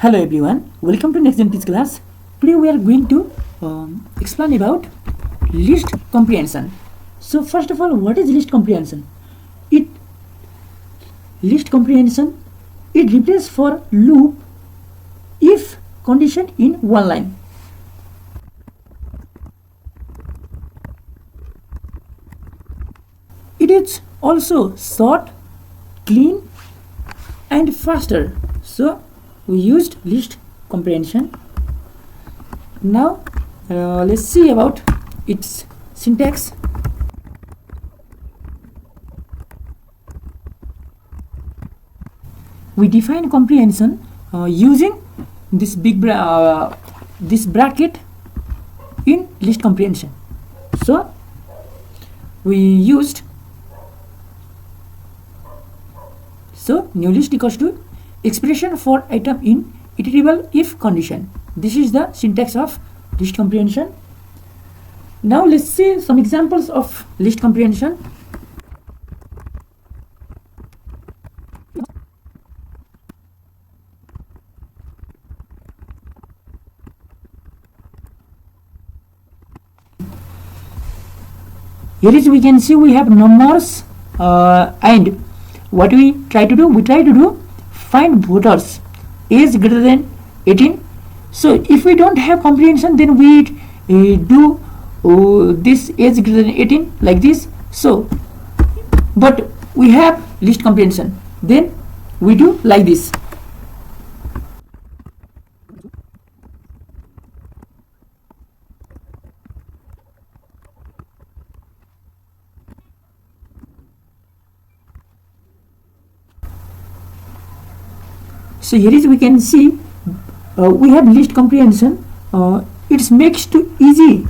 Hello everyone, welcome to Next Gen Teach class. Today we are going to explain about list comprehension. So first of all, what is list comprehension? List comprehension, it replaces for loop if condition in one line. It is also short, clean and faster. So we used list comprehension. Now let's see about its syntax. We define comprehension using this this bracket in list comprehension. So we used new list equals to expression for item in iterable if condition. This is the syntax of list comprehension. Now let's see some examples of list comprehension. Here is we can see we have numbers and what we try to do? We try to do find voters age greater than 18. So if we don't have comprehension, then we do this age greater than 18 like this. So but we have list comprehension, then we do like this. So here is we can see we have list comprehension. It makes too easy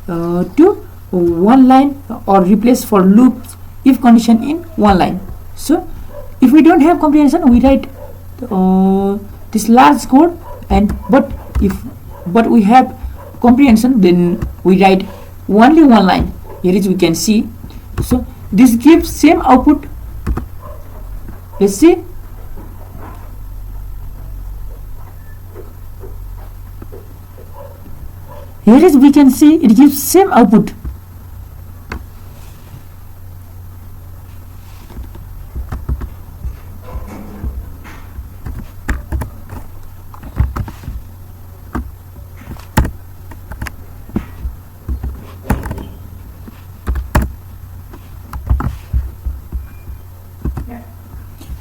to one line or replace for loops if condition in one line. So if we don't have comprehension, we write this large code, and but we have comprehension, then we write only one line. Here is we can see. So this gives same output. Let's see. Here is we can see it gives same output.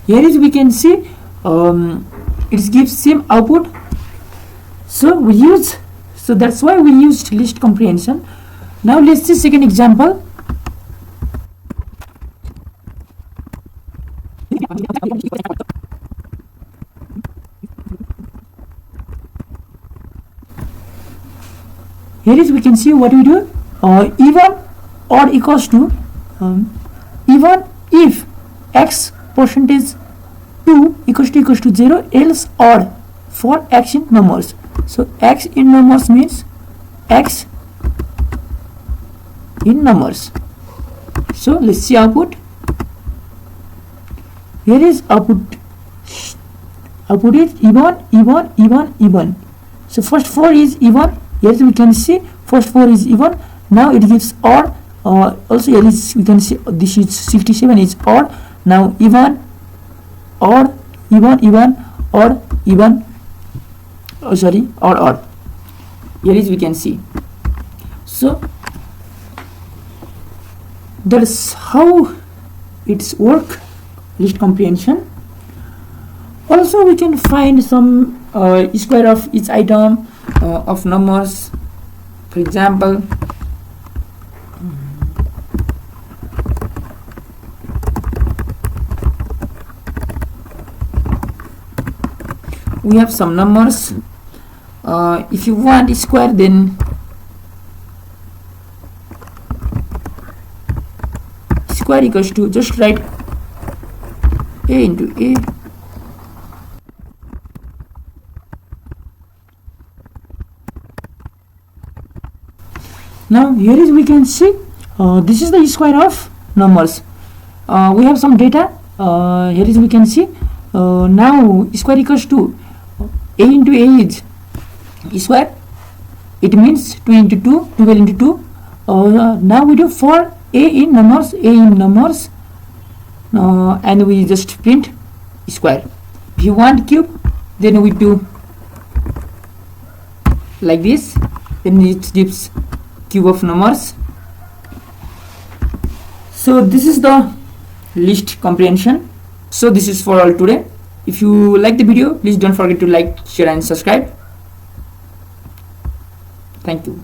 Here is we can see it gives same output. So that's why we used list comprehension. Now let's see second example. Here is we can see what we do. Even or equals to even if x percentage 2 equals to 0, else odd for x in numbers. So x in numbers means x in numbers. So let's see output. Here is output. Output is even. So first 4 is even. Here we can see first 4 is even. Now it gives odd. Also here is we can see this is 67 is odd. Now even, odd, even, odd, even. Odd. Here is we can see. So that is how it's work, list comprehension. Also we can find some square of each item of numbers. For example, we have some numbers. If you want a square, then square equals to just write a into a. Now here is we can see this is the square of numbers. We have some data. Here is we can see now square equals to a into a is square. It means 2 into 2, 12 into 2. Now we do for a in numbers, and we just print square. If you want cube, then we do like this, then it gives cube of numbers. So this is the list comprehension. So this is for all today. If you like the video, please don't forget to like, share and subscribe. Thank you.